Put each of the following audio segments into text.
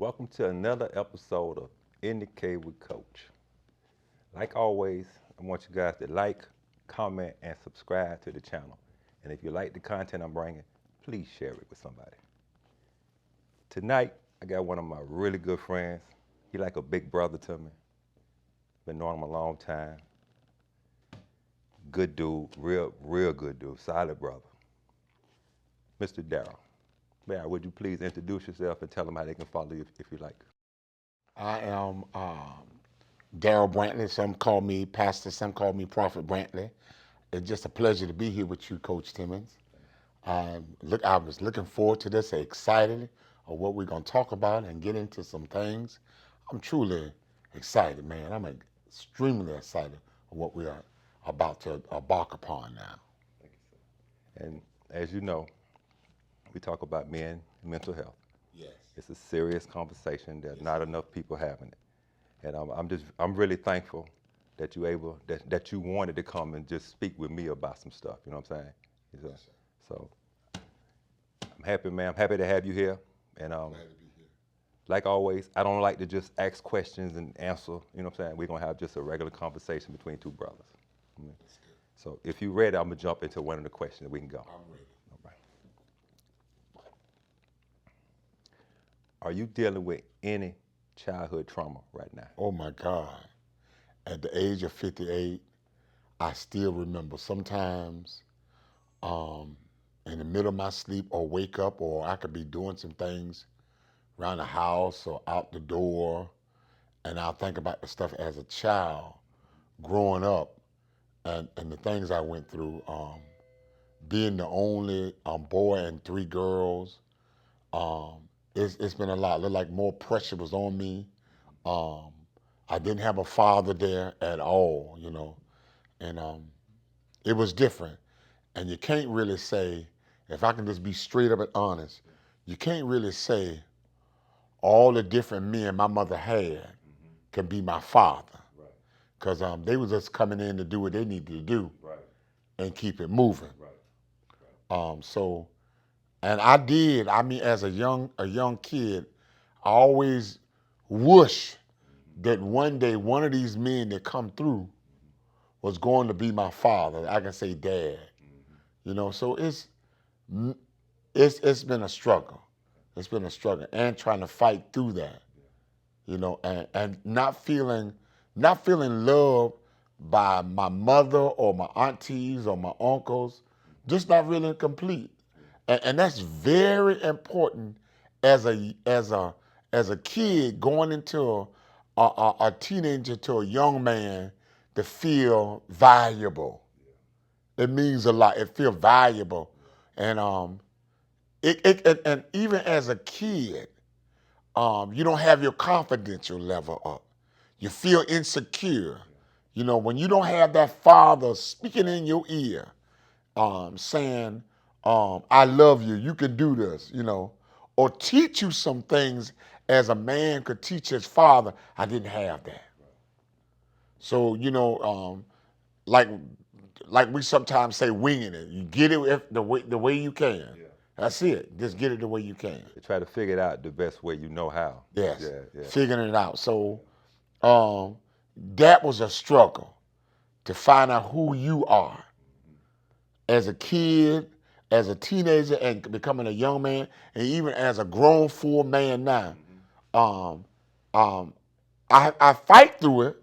Welcome to another episode of Indicate with Coach. Like always, I want you guys to like, comment, and subscribe to the channel. And if you like the content I'm bringing, please share it with somebody. Tonight, I got one of my really good friends. He like a big brother to me. Been knowing him a long time. Good dude, real good dude, solid brother. Mr. Darrell. Darrell, would you please introduce yourself and tell them how they can follow you if you like? I am Daryl Brantley. Some call me Pastor, some call me Prophet Brantley. It's just a pleasure to be here with you, Coach Timmons. I was looking forward to this, excited of what we're going to talk about and get into some things. I'm truly excited, man. I'm extremely excited of what we are about to embark upon now. And as you know, we talk about men and mental health. Yes. It's a serious conversation. There's Yes, not enough people having it, and I'm really thankful that that you wanted to come and just speak with me about some stuff. You know what I'm saying? So, Yes, sir. so I'm happy, man. I'm happy to have you here. And Glad to be here. like always, I don't like to just ask questions and answer. You know what I'm saying? We're gonna have just a regular conversation between two brothers. Mm. That's good. So if you're ready, I'm gonna jump into one of the questions. We can go. I'm ready. All right. Are you dealing with any childhood trauma right now? Oh my God. At the age of 58, I still remember sometimes um, in the middle of my sleep or wake up, or I could be doing some things around the house or out the door, and I'll think about the stuff as a child growing up and the things I went through. Being the only boy and three girls, um, it's been a lot. Looked like more pressure was on me. Um, I didn't have a father there at all, and it was different. And you can't really say, if I can just be straight up and honest, you can't really say all the different men my mother had can be my father, Right, because they was just coming in to do what they needed to do right, and keep it moving. right. So, and I did. I mean, as a young kid, I always wish that one day one of these men that come through was going to be my father. I can say dad. So it's been a struggle. It's been a struggle, and trying to fight through that. And not feeling loved by my mother or my aunties or my uncles, just not really complete. And that's very important as a kid going into a teenager to a young man to feel valuable. It means a lot. It feels valuable, and and even as a kid, you don't have your confidential level up. You feel insecure. When you don't have that father speaking in your ear, saying, I love you, you can do this, or teach you some things as a man could teach his father. I didn't have that. So, like like we sometimes say, winging it. You get it the way you can. Yeah. That's it. Just get it the way you can. To try to figure it out the best way you know how. Yes, Yeah, yeah. figuring it out. So um, that was a struggle to find out who you are as a kid, as a teenager, and becoming a young man, and even as a grown full man now. Um, um, I fight through it,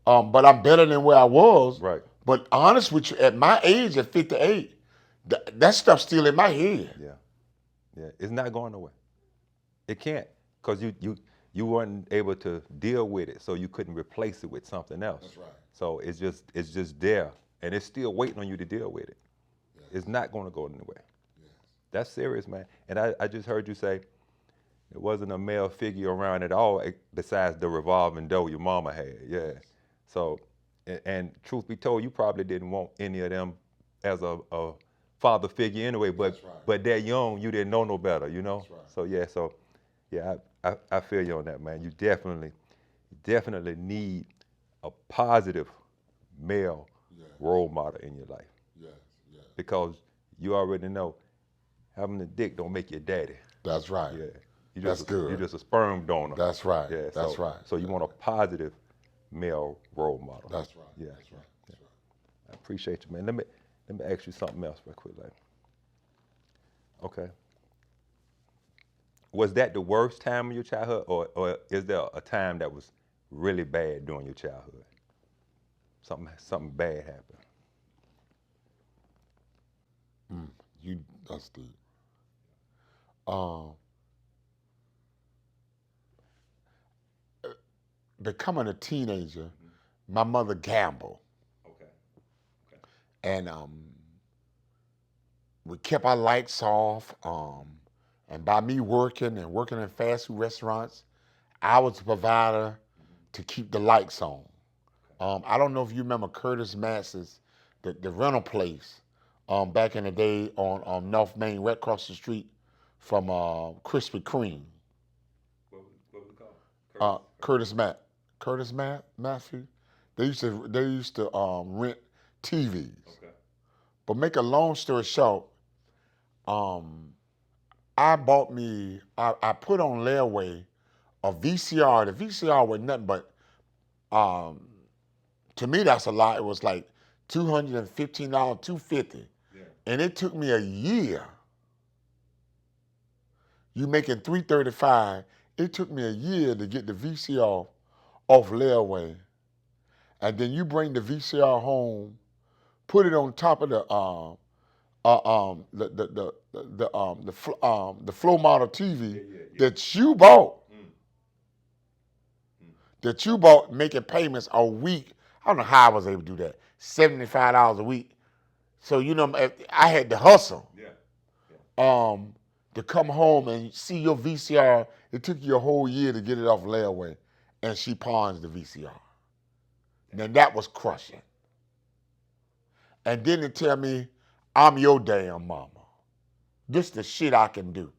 but I'm better than where I was. Right. But honest with you, at my age, at 58, that stuff's still in my head. Yeah. Yeah. It's not going away. It can't, because you weren't able to deal with it, so you couldn't replace it with something else. That's right. So it's just there, and it's still waiting on you to deal with it. Yes. It's not going to go anywhere. Yes. That's serious, man. And I just heard you say it wasn't a male figure around at all besides the revolving door your mama had. Yeah. So, and truth be told, you probably didn't want any of them as a father figure anyway. But That's right. but that young, you didn't know no better, you know. That's right. So yeah. So yeah, I feel you on that, man. You definitely need a positive male Yes. role model in your life, Yes. Yes. because you already know having a dick don't make you daddy. That's right. Yeah. That's good. You're just a sperm donor. That's right. Yeah. That's right. So you want a positive male role model. That's right. Yeah. That's right. That's right. I appreciate you, man. Let me ask you something else real quick. Like, okay. Was that the worst time of your childhood, or is there a time that was really bad during your childhood? Something bad happened. That's deep. Um, Becoming a teenager, my mother gambled, Okay. and we kept our lights off. And by me working in fast food restaurants, I was the provider to keep the lights on. I don't know if you remember Curtis Max's, the rental place, back in the day on North Main, right across the street from Krispy Kreme. What was it called? Curtis Matthew. They used to rent TVs. Okay. But make a long story short, I put on layaway a VCR. The VCR was nothing but, to me that's a lot. It was like $215, $250. Yeah. And it took me a year. You making $335. It took me a year to get the VCR off layaway. And then you bring the VCR home, put it on top of the floor model TV that you bought. That you bought, making payments a week. I don't know how I was able to do that. $75 a week. So I had to hustle. Yeah. To come home and see your VCR. It took you a whole year to get it off layaway, and she pawns the VCR. Now that was crushing. And then they tell me, I'm your damn mama. This the shit I can do.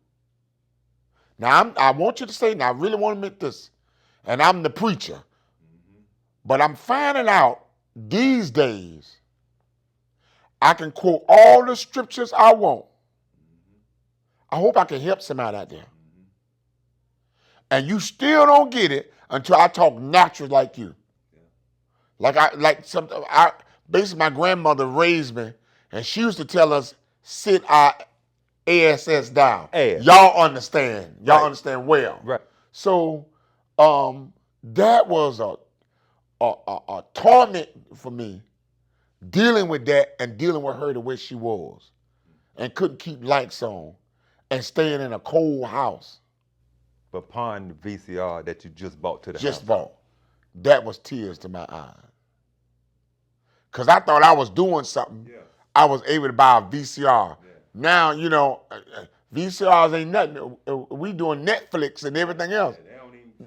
Now I want you to say, now I really want to admit this, and I'm the preacher, but I'm finding out these days I can quote all the scriptures I want. I hope I can help somebody out there. And you still don't get it until I talk natural like you. Basically my grandmother raised me, and she used to tell us, sit our ass down. Ass. Y'all understand. Y'all Right. understand well. Right. So that was a torment for me, dealing with that and dealing with her the way she was, and couldn't keep lights on, and staying in a cold house. But pawn the VCR that you just bought to the house. Just bought. That was tears to my eyes. Because I thought I was doing something. Yeah. I was able to buy a VCR. Yeah. Now, VCRs ain't nothing. We doing Netflix and everything else.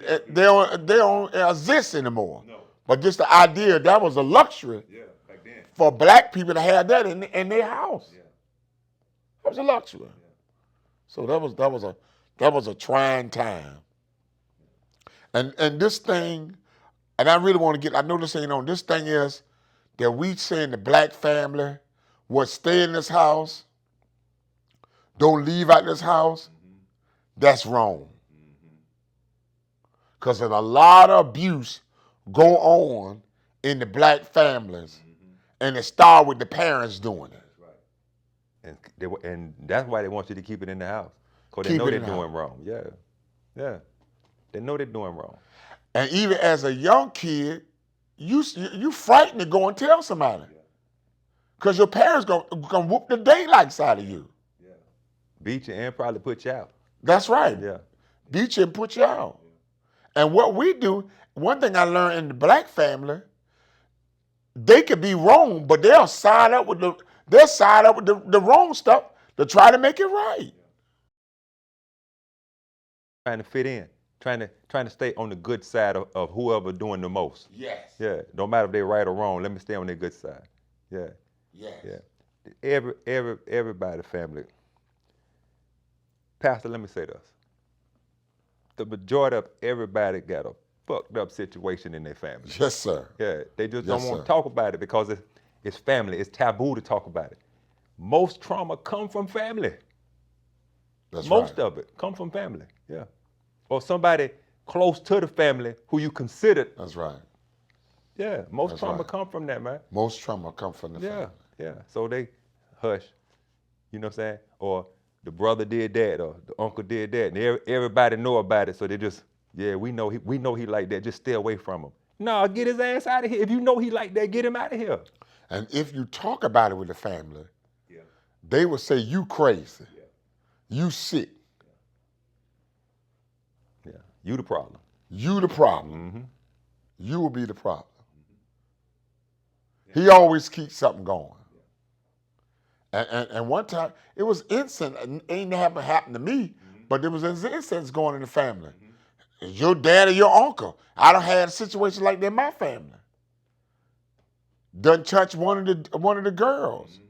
Yeah, They don't exist anymore. No. But just the idea, that was a luxury Yeah, back then. for black people to have that in their house. Yeah. That was a luxury. Yeah. So that was a trying time. And this thing, and I really want to I know this ain't on, this thing is that we saying the black family will stay in this house, don't leave out this house. That's wrong. Because there's a lot of abuse go on in the black families, and it start with the parents doing it. That's right. And that's why they want you to keep it in the house, because they Keep know it they're in the doing wrong. Yeah, yeah. They know they're doing wrong. And even as a young kid, you frightened to go and tell somebody, because your parents gonna whoop the daylights out of you. Yeah. Beat you and probably put you out. That's right. Yeah. Beat you and put you out. And what we do, one thing I learned in the black family, they could be wrong, but they'll side up with the wrong stuff to try to make it right. Trying to fit in, trying to stay on the good side of whoever doing the most. Yes. Yeah. Don't matter if they're right or wrong. Let me stay on their good side. Yeah. Yes. Yeah. Everybody family. Pastor, let me say this. The majority of everybody got a fucked up situation in their family. Yes, sir. Yeah, they just Yes, don't want sir. to talk about it because it's family. It's taboo to talk about it. Most trauma come from family. That's Most right. of it come from family. Yeah. or somebody close to the family who you considered. That's right. Yeah, most That's trauma right. come from that, man. Most trauma come from the Yeah, family. yeah. So they hush, you know what I'm saying? Or the brother did that, or the uncle did that, and everybody know about it. So they just, yeah, we know he like that. Just stay away from him. No, get his ass out of here. If you know he like that, get him out of here. And if you talk about it with the family, Yeah. they will say you crazy, Yeah. you sick, Yeah, you the problem. you the problem. Mm-hmm. You will be the problem. Yeah. He always keeps something going. And one time, it was instant. It ain't never happened to me, but there was incidents going in the family. It's your dad or your uncle. I done had a situation like that in my family. Done touch one of the girls,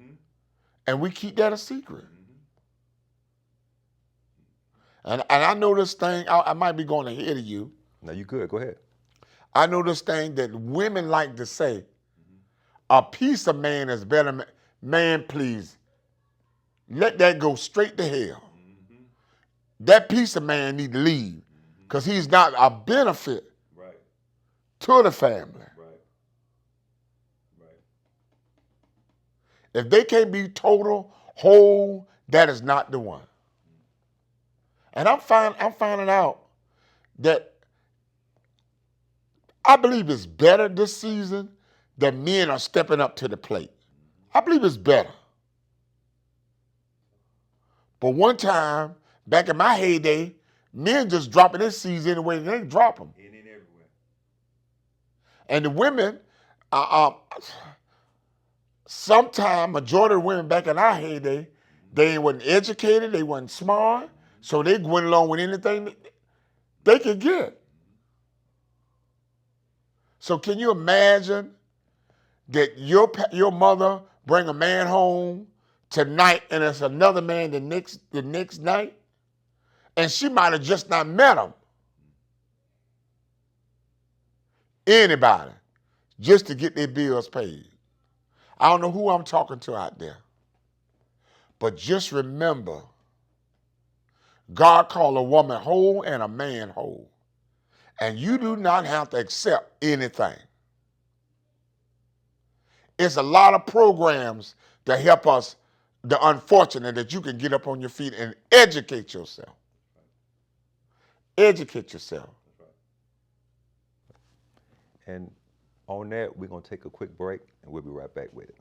and we keep that a secret. And I know this thing. I might be going ahead of you. No, you good. Go ahead. I know this thing that women like to say, a piece of man is better. Man, please, let that go straight to hell. That piece of man need to leave because he's not a benefit to the family. If they can't be total, whole, that is not the one. And I'm finding out that I believe it's better this season that men are stepping up to the plate. I believe it's better. But one time, back in my heyday, men just dropping their seeds anyway, they drop them. In and everywhere. And the women, sometimes, majority of women back in our heyday, they wasn't educated, they wasn't smart, so they went along with anything they could get. So can you imagine that your mother bring a man home tonight and it's another man the next night? And she might have just not met him. Anybody, just to get their bills paid. I don't know who I'm talking to out there. But just remember, God called a woman whole and a man whole. And you do not have to accept anything. It's a lot of programs to help us, the unfortunate, that you can get up on your feet and educate yourself. Educate yourself. And on that, we're going to take a quick break, and we'll be right back with it.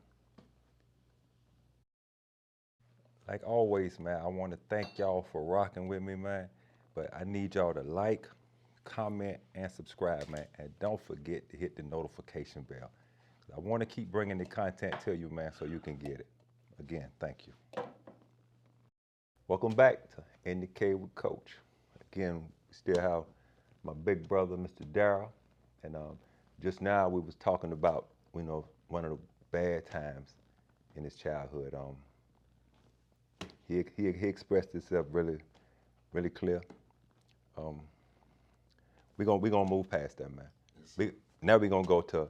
Like always, man, I want to thank y'all for rocking with me, man. But I need y'all to like, comment, and subscribe, man. And don't forget to hit the notification bell. I want to keep bringing the content to you, man, so you can get it. Again, thank you. Welcome back to In the Cave with Coach. Again, we still have my big brother, Mr. Darryl. And just now we was talking about, one of the bad times in his childhood. He expressed himself really, really clear. We're gonna move past that, man. Now we're gonna go to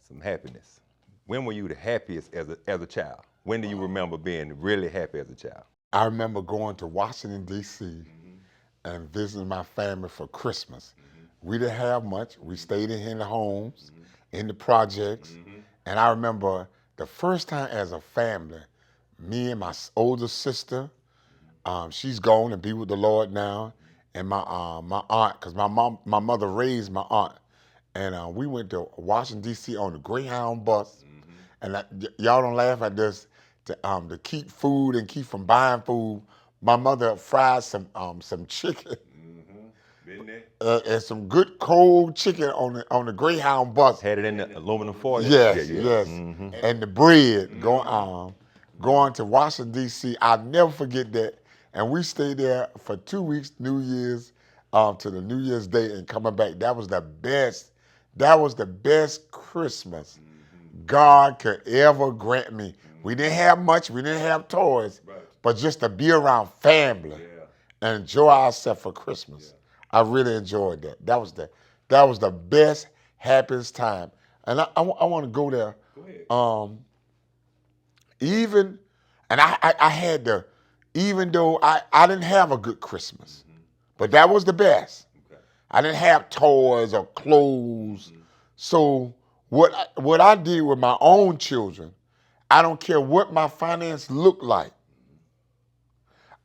some happiness. When were you the happiest as a child? When do you remember being really happy as a child? I remember going to Washington, D.C. and visiting my family for Christmas. We didn't have much. We stayed in the homes, in the projects. And I remember the first time as a family, me and my older sister, she's gone and be with the Lord now, and my aunt, because my mother raised my aunt. And we went to Washington, D.C. on the Greyhound bus. And y'all don't laugh at this. To keep food and keep from buying food, my mother fried some chicken. And some good cold chicken on the Greyhound bus. Had it in the aluminum foil? Yes, yes. And the bread going to Washington, D.C. I'll never forget that. And we stayed there for 2 weeks, New Year's to the New Year's Day and coming back. That was the best. That was the best Christmas God could ever grant me. We didn't have much. We didn't have toys. But just to be around family and enjoy ourselves for Christmas. I really enjoyed that. That was the best, happiest time. And I want to go there. Go ahead. I had even though I didn't have a good Christmas, But that was the best. Okay. I didn't have toys or clothes. Mm-hmm. So what I did with my own children, I don't care what my finance looked like.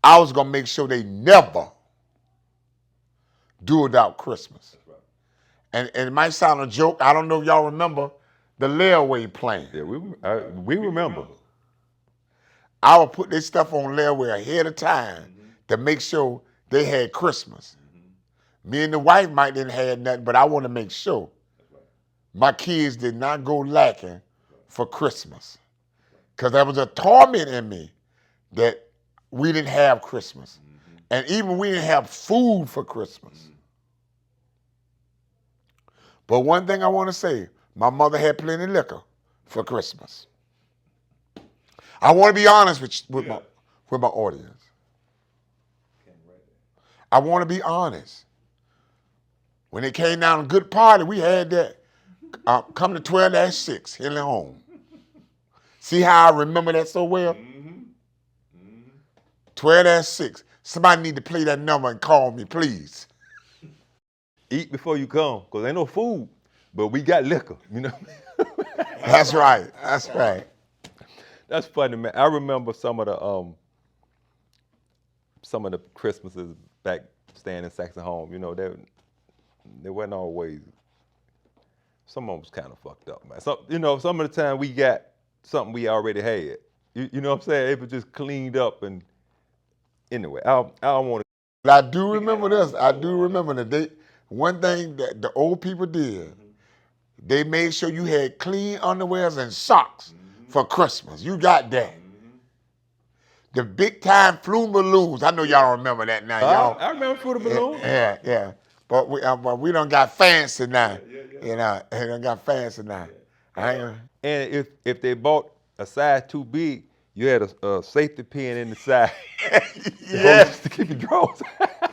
I was going to make sure they never do without Christmas. Right. And it might sound a joke. I don't know if y'all remember the layaway plan. Yeah, we remember. I would put this stuff on layaway ahead of time to make sure they had Christmas. Me and the wife might didn't have nothing, but I want to make sure my kids did not go lacking for Christmas. Because there was a torment in me that we didn't have Christmas. And even we didn't have food for Christmas. But one thing I want to say, my mother had plenty of liquor for Christmas. I want to be honest with my audience. I want to be honest. When it came down to good party, we had that. Come to 12-6, Henley Home. See how I remember that so well? 12-6. Somebody need to play that number and call me, please. Eat before you come, because ain't no food, but we got liquor, you know? That's right. That's right. That's funny, man. I remember some of the Christmases back staying in Saxon Home. You know, they wasn't always. Some of them was kind of fucked up, man. Some of the time we got something we already had. You know what I'm saying? It was just cleaned up and anyway. I don't want to. I do remember this. I do remember that one thing that the old people did. They made sure you had clean underwears and socks for Christmas. You got that. The big time flume balloons. I know y'all remember that now, y'all. I remember flume balloons. Yeah. But we done got fancy now. You know, they done got fancy now. And if they bought a size too big, you had a safety pin in the side. Yes. To keep your drawers.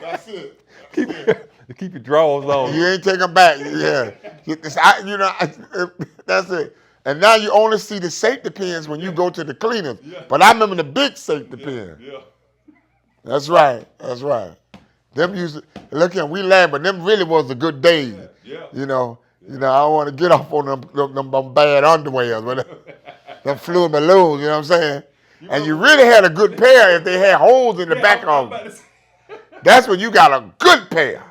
That's it. Keep your drawers on. You ain't take them back. Yeah. That's it. And now you only see the safety pins when you go to the cleaners. Yeah. But I remember the big safety pin. Yeah. That's right. That's right. Them we laugh, but them really was the good days. Yeah. You know, I don't want to get off on them bad underwears, but them fluid balloons, you know what I'm saying? And you really had a good pair if they had holes in the back of them. That's when you got a good pair.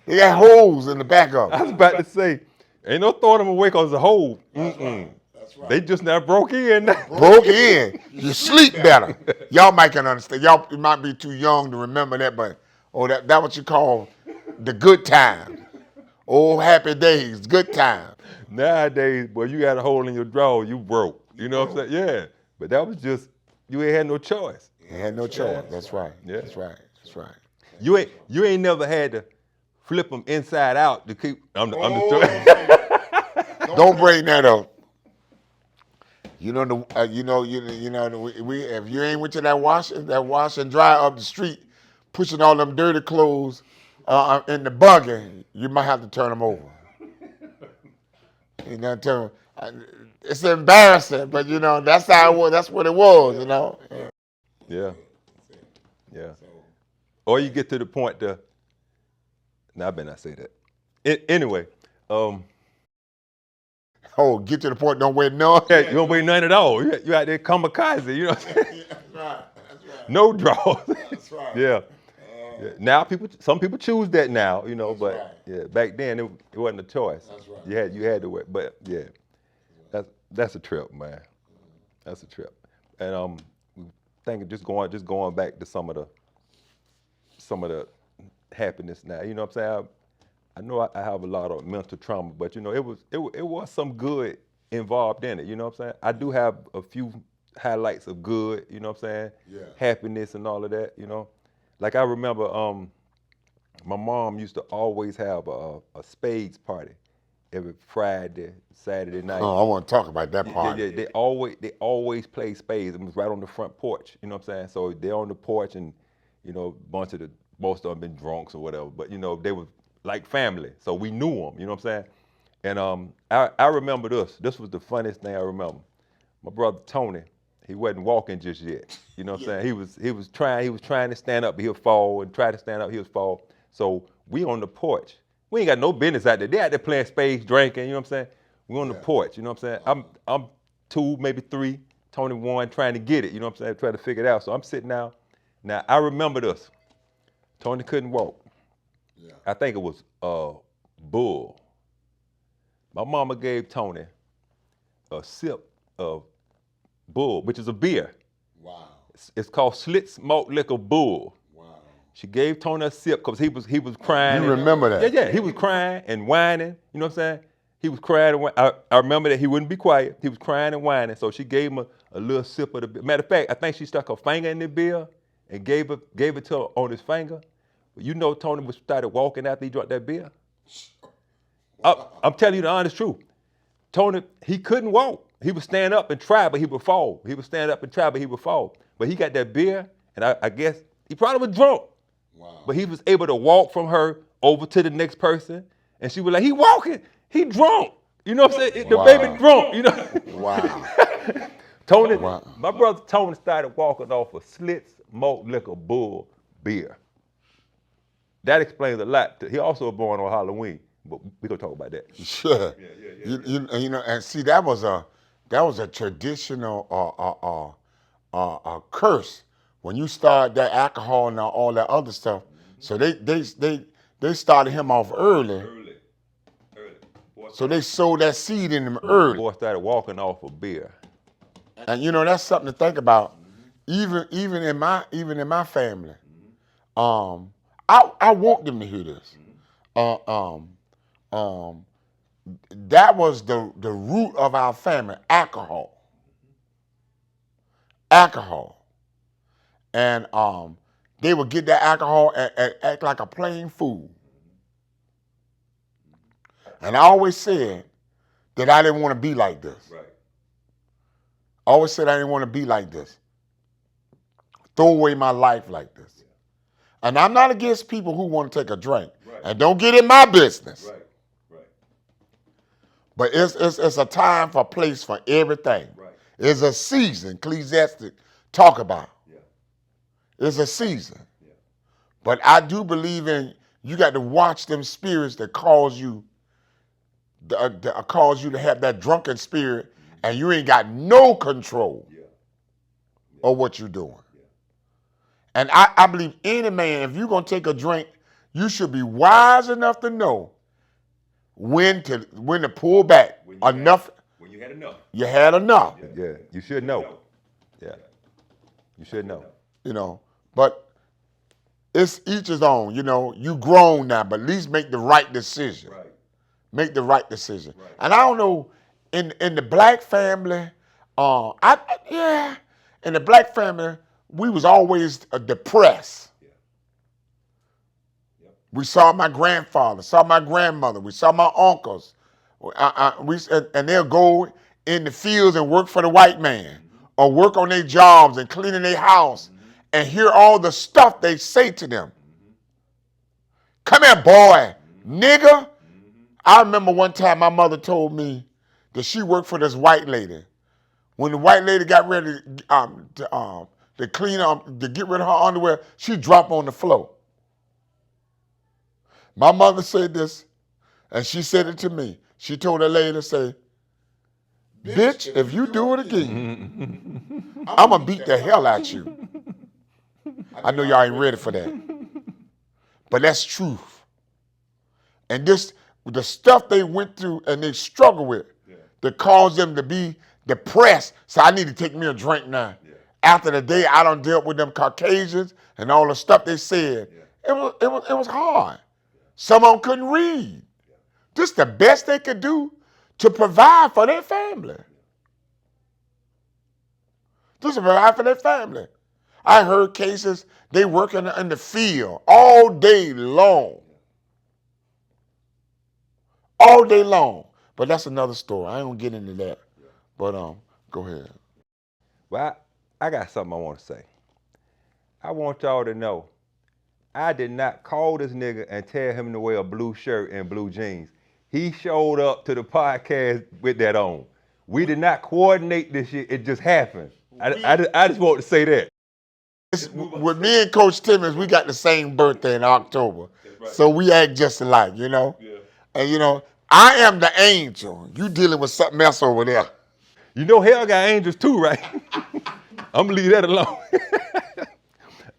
They got holes in the back of them. I was about to say, ain't no throwing them away because of the hole. That's right. That's right. They just now broke in. Broke in. You sleep better. Y'all might can understand. Y'all might be too young to remember that, but that what you call the good time. Old happy days, good time. Nowadays, boy, you got a hole in your drawer, you broke. You know what I'm saying? Yeah. But that was just, you ain't had no choice. You had no choice. That's right. Yeah. That's right. That's right. You ain't never had to flip them inside out to keep. I'm the Don't bring that up. You know if you ain't went to that wash and dry up the street, pushing all them dirty clothes in the buggy, you might have to turn them over. You know, it's embarrassing, but that's how it was. That's what it was. You know. Yeah. Or you get to the point to. Now I better not say that. Anyway. Get to the point. Don't wear none. Yeah, you don't wear none at all. You out there kamikaze. You know what I'm saying? That's right. No drawers. That's right. Yeah. Now some people choose that now. But right. Yeah, back then it wasn't a choice. That's right. You had to wear. But yeah, that's a trip, man. That's a trip. And thinking just going back to some of the happiness now. You know what I'm saying? I know I have a lot of mental trauma, but it was some good involved in it. You know what I'm saying? I do have a few highlights of good. You know what I'm saying? Yeah. Happiness and all of that. Like I remember, my mom used to always have a spades party every Friday, Saturday night. Oh, I want to talk about that party. Yeah, they always play spades. It was right on the front porch. You know what I'm saying? So they're on the porch, and most of them been drunks or whatever. But they were like family, so we knew them. You know what I'm saying? And I remember this. This was the funniest thing I remember. My brother Tony, he wasn't walking just yet. You know what I'm saying? He was trying to stand up, but he'll fall, and try to stand up, he'll fall. So we on the porch. We ain't got no business out there. They out there playing spades, drinking, you know what I'm saying? We on the porch, you know what I'm saying? I'm 2, maybe 3, Tony 1, trying to get it, you know what I'm saying? Trying to figure it out. So I'm sitting down. Now I remember this. Tony couldn't walk. Yeah. I think it was bull. My mama gave Tony a sip of bull, which is a beer. Wow. It's called Schlitz Malt Liquor Bull. Wow. She gave Tony a sip because he was crying. You remember that? Yeah. He was crying and whining. You know what I'm saying? He was crying and I remember that he wouldn't be quiet. He was crying and whining. So she gave him a little sip of the beer. Matter of fact, I think she stuck her finger in the beer and gave it to her on his finger. But you know Tony started walking after he drank that beer. I'm telling you the honest truth. Tony, he couldn't walk. He would stand up and try, but he would fall. He would stand up and try, but he would fall. But he got that beer, and I guess he probably was drunk. Wow. But he was able to walk from her over to the next person, and she was like, he walking, he drunk. You know what I'm saying? Wow. The baby drunk, you know? Wow. Tony, Wow. my brother Tony started walking off of Schlitz Malt Liquor Bull beer. That explains a lot. He also was born on Halloween, but we're going to talk about that. Sure. You know, and see, that was a traditional curse when you start that alcohol and all that other stuff. So they started him off early. So they sowed that seed in him early. Boy started walking off of beer. And you know, that's something to think about. Even in my family, I want them to hear this. That was the root of our family, alcohol. And they would get that alcohol and act like a plain fool. And I always said that I didn't want to be like this. Right. I always said I didn't want to be like this. Throw away my life like this. Yeah. And I'm not against people who want to take a drink. Right. And don't get in my business. Right. But it's a time for place for everything. Right. It's a season, Ecclesiastes talk about. Yeah. It's a season. Yeah. But I do believe in you got to watch them spirits that cause you to have that drunken spirit, and you ain't got no control of what you're doing. Yeah. And I believe any man, if you're going to take a drink, you should be wise enough to know when to pull back. When you had enough. You had enough. Yeah, you should know. Yeah, you should know. You know, but it's each his own. You know, you grown now, but at least make the right decision. Right. Make the right decision. Right. And I don't know, in the black family, in the black family, we was always depressed. We saw my grandfather, saw my grandmother, we saw my uncles. And they'll go in the fields and work for the white man, or work on their jobs and cleaning their house, and hear all the stuff they say to them. Come here, boy, nigga. I remember one time my mother told me that she worked for this white lady. When the white lady got ready to clean up, to get rid of her underwear, she dropped on the floor. My mother said this, and she said it to me. She told that lady to say, bitch, if you do it again, I'm going to beat the hell out you. I know y'all ain't ready for that. But that's truth. And the stuff they went through and they struggle with that caused them to be depressed. So I need to take me a drink now. Yeah. After the day I done dealt with them Caucasians and all the stuff they said, it was hard. Some of them couldn't read. Just the best they could do to provide for their family. Just to provide for their family. I heard cases, they work in the field all day long. All day long. But that's another story. I ain't gonna get into that. But go ahead. Well, I got something I want to say. I want y'all to know, I did not call this nigga and tell him to wear a blue shirt and blue jeans. He showed up to the podcast with that on. We did not coordinate this shit. It just happened. I just want to say that. With me and Coach Timmons, we got the same birthday in October. So we act just alike, you know? Yeah. And, you know, I am the angel. You dealing with something else over there. You know hell got angels too, right? I'm gonna leave that alone.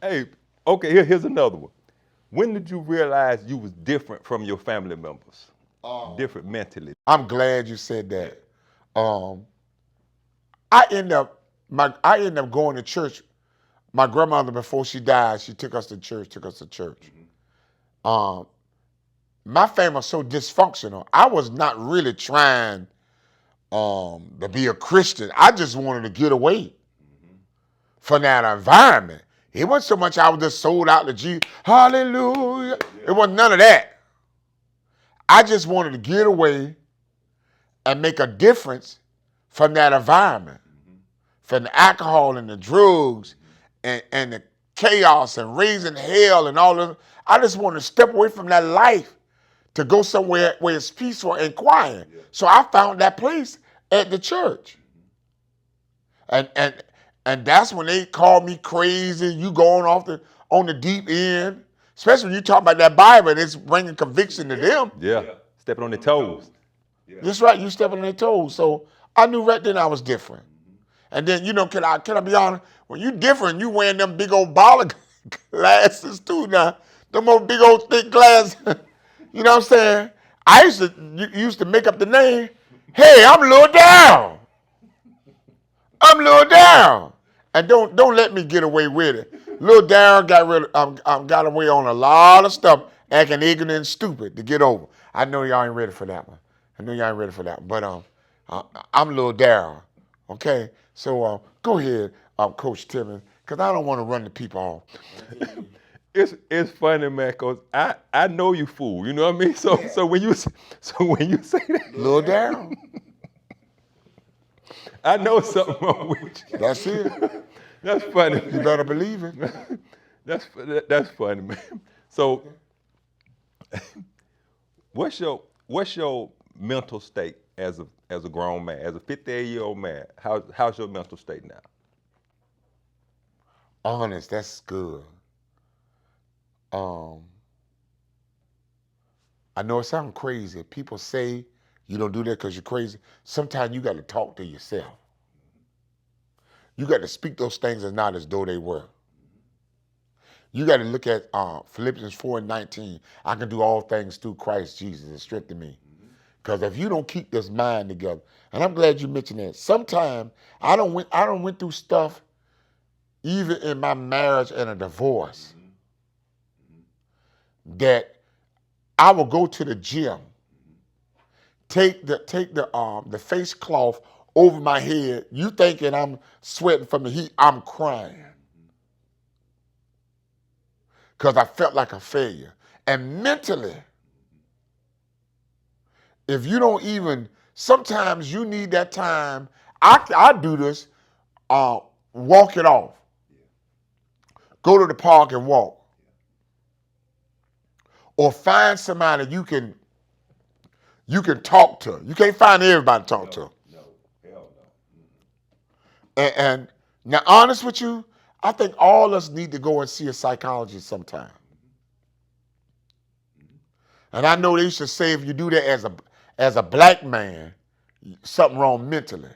Hey, okay, here's another one. When did you realize you was different from your family members? Different mentally. I'm glad you said that. Um, I ended up going to church. My grandmother, before she died, she took us to church. Um, my family was so dysfunctional. I was not really trying to be a Christian. I just wanted to get away from that environment. It wasn't so much I was just sold out to Jesus. Hallelujah. It wasn't none of that. I just wanted to get away and make a difference from that environment, from the alcohol and the drugs and the chaos and raising hell and all of it. I just wanted to step away from that life to go somewhere where it's peaceful and quiet. So I found that place at the church. And and and that's when they called me crazy. You going off on the deep end. Especially when you talk about that Bible and it's bringing conviction to them. Yeah, stepping on their toes. That's right, you stepping on their toes. So I knew right then I was different. And then, you know, can I be honest? When you different, you wearing them big old baller glasses too now. Them old big old thick glasses. You know what I'm saying? I used to make up the name. Hey, I'm Lil Down. I'm Lil Down. And don't let me get away with it. Lil Down got away on a lot of stuff, acting ignorant and stupid to get over. I know y'all ain't ready for that one. But I'm Lil Down. Okay? So go ahead, Coach Timmons, because I don't want to run the people off. It's funny, man, cause I know you fool. You know what I mean? So when you say that, Lil Down. I know something wrong with you. That's it. That's funny. You better believe it. That's funny, man. So what's your mental state as a grown man, as a 58-year-old man? How's your mental state now? Honest, that's good. I know it sounds crazy. People say you don't do that because you're crazy. Sometimes you got to talk to yourself. You got to speak those things as not as though they were. You got to look at Philippians 4:19. I can do all things through Christ Jesus that strengthen me. Because if you don't keep this mind together, and I'm glad you mentioned that. Sometimes I don't went through stuff, even in my marriage and a divorce, that I will go to the gym, take the face cloth over my head. You thinking I'm sweating from the heat? I'm crying because I felt like a failure. And mentally, if you don't even, sometimes you need that time. I do this. Walk it off. Go to the park and walk. Or find somebody you can talk to. You can't find everybody to talk to. No, hell no. And now, honest with you, I think all of us need to go and see a psychologist sometime. And I know they used to say if you do that as a black man, something wrong mentally.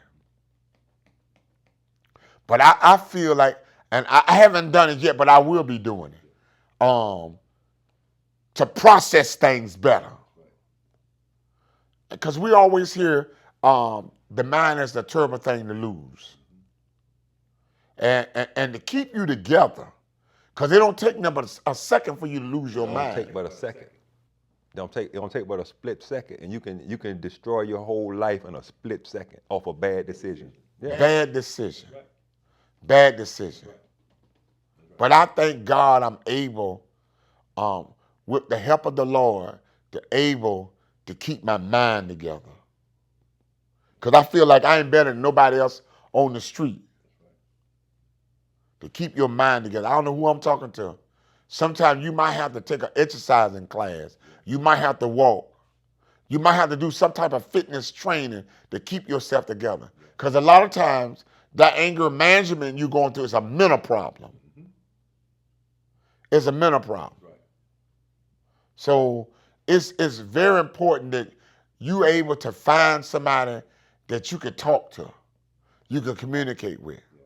But I feel like, and I haven't done it yet, but I will be doing it. To process things better. Because we always hear the mind is the terrible thing to lose. And to keep you together, because it don't take nothing but a second for you to lose your mind. It don't take but a second. It don't take but a split second, and you can destroy your whole life in a split second off a bad decision. Yeah. Bad decision. Bad decision. But I thank God I'm able, with the help of the Lord, to keep my mind together. Because I feel like I ain't better than nobody else on the street. To keep your mind together. I don't know who I'm talking to. Sometimes you might have to take an exercising class. You might have to walk. You might have to do some type of fitness training to keep yourself together. Because a lot of times, that anger management you're going through is a mental problem. It's a mental problem. Right. So it's very important that you're able to find somebody that you can talk to, you can communicate with. Yeah.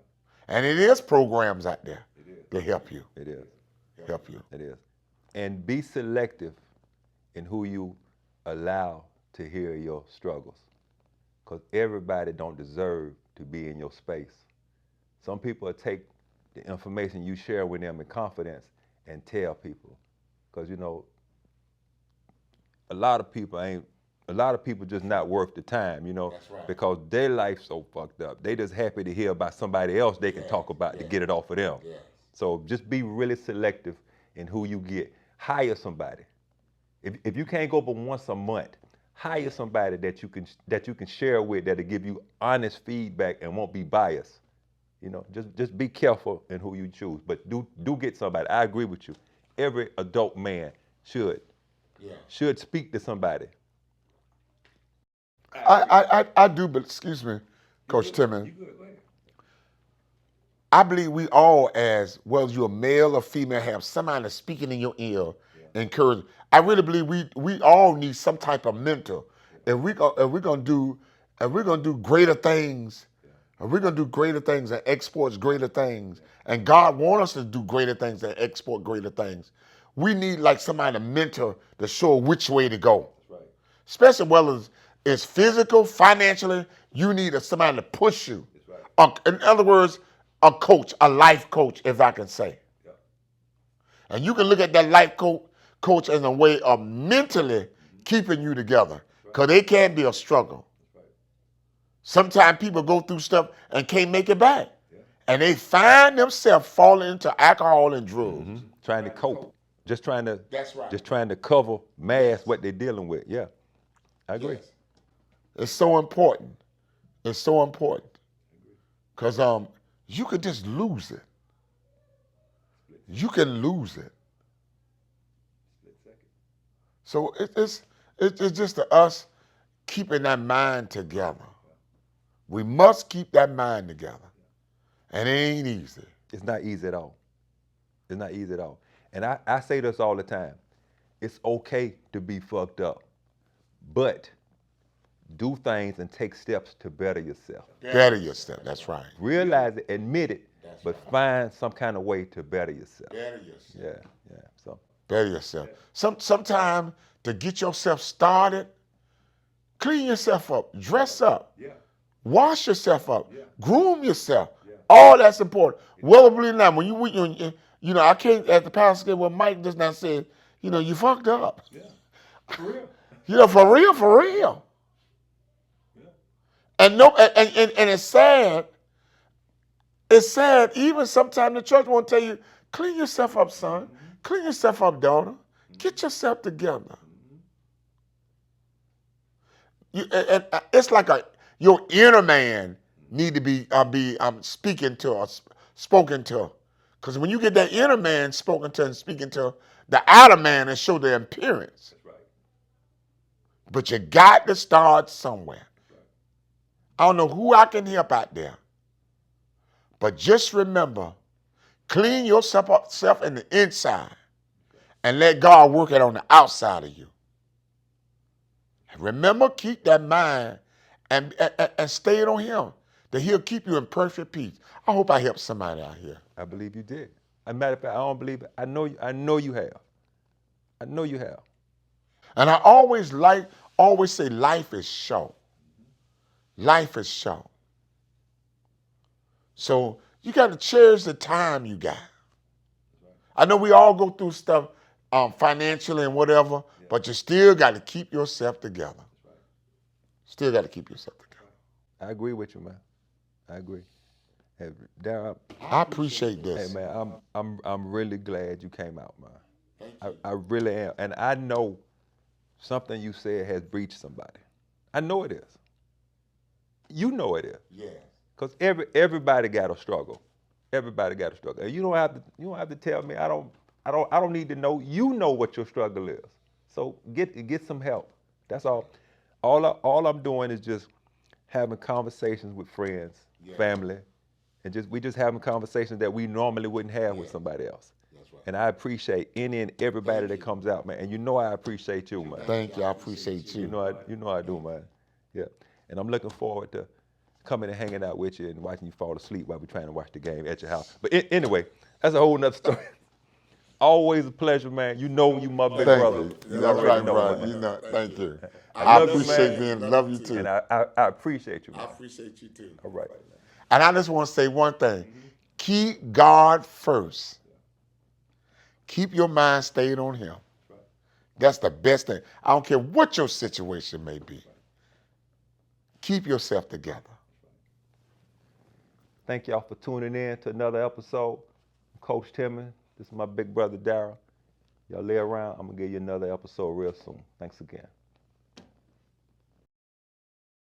And it is programs out there It is. to help you. It is. Help you. It is. And be selective in who you allow to hear your struggles. Because everybody don't deserve to be in your space. Some people will take the information you share with them in confidence and tell people. Because, you know, a lot of people just not worth the time, you know. That's right. Because their life's so fucked up. They just happy to hear about somebody else they can talk about to get it off of them. Yes. So just be really selective in who you get. Hire somebody. If you can't go but once a month, hire somebody that you can share with, that'll give you honest feedback and won't be biased. You know, just be careful in who you choose. But do get somebody. I agree with you. Every adult man should speak to somebody. I do, but excuse me, Coach Timmons. I believe we all, as well as you're male or female, have somebody speaking in your ear, encouraging. I really believe we all need some type of mentor. If we're gonna do greater things, if we're gonna do greater things and export greater things, and God wants us to do greater things and export greater things, we need like somebody to mentor to show which way to go. That's right. Especially whether it's physical, financially, you need somebody to push you. That's right. In other words, a coach, a life coach, if I can say. Yeah. And you can look at that life coach as a way of mentally keeping you together, because it can be a struggle. Right. Sometimes people go through stuff and can't make it back. Yeah. And they find themselves falling into alcohol and drugs. Mm-hmm. Trying to cope. Just trying to That's right. Just trying to cover, mask what they're dealing with. Yeah. I agree. Yes. It's so important. It's so important. Because you could just lose it. You can lose it. So it's just to us keeping that mind together. We must keep that mind together. And it ain't easy. It's not easy at all. It's not easy at all. And I say this all the time. It's okay to be fucked up, but do things and take steps to better yourself. Better yourself. That's right. Realize it, admit it, but find some kind of way to better yourself. Better yourself. Yeah. So Better yourself. Sometime to get yourself started, clean yourself up, dress up, wash yourself up, groom yourself. All that's important. Well, believe it or not, when you know, I can't, as the pastor said, well, Mike just now said, you know, you fucked up. yeah, for real. You know, for real. Yeah. And it's sad. It's sad. Even sometimes the church won't tell you, clean yourself up, son. Clean yourself up, daughter. Get yourself together. It's like your inner man need to be speaking to or spoken to. Because when you get that inner man spoken to and speaking to, the outer man will show their appearance. That's right. But you got to start somewhere. Right. I don't know who I can help out there. But just remember, clean yourself up in the inside and let God work it on the outside of you. And remember, keep that mind and stay on Him, that He'll keep you in perfect peace. I hope I helped somebody out here. I believe you did. As a matter of fact, I don't believe it. I know you have. I know you have. And I always say life is short. Life is short. So you got to cherish the time you got. I know we all go through stuff financially and whatever, but you still got to keep yourself together. Still got to keep yourself together. I agree with you, man. I agree. Hey, Darryl, I appreciate this. hey, man, I'm really glad you came out, man. I really am. And I know something you said has reached somebody. I know it is. You know it is. Yeah. Because everybody got a struggle. Everybody got a struggle. And you don't have to tell me. I don't need to know. You know what your struggle is. So get some help. That's all. All I'm doing is just having conversations with friends, family, And we just having conversations that we normally wouldn't have with somebody else. That's right. And I appreciate any and everybody that comes out, man. And you know I appreciate you, man. Thank you. I appreciate you. You know I do, man. Yeah. And I'm looking forward to coming and hanging out with you and watching you fall asleep while we're trying to watch the game at your house. But anyway, that's a whole nother story. Always a pleasure, man. You know you my big brother. You. You That's already right, know, bro. man. You know, thank you. I I love you, appreciate man. being, love you too. And I appreciate you, man. I appreciate you too. All right. And I just want to say one thing. Keep God first. Keep your mind stayed on Him. That's the best thing. I don't care what your situation may be. Keep yourself together. Thank y'all for tuning in to another episode. I'm Coach Timmy. This is my big brother, Darryl. Y'all lay around. I'm going to give you another episode real soon. Thanks again.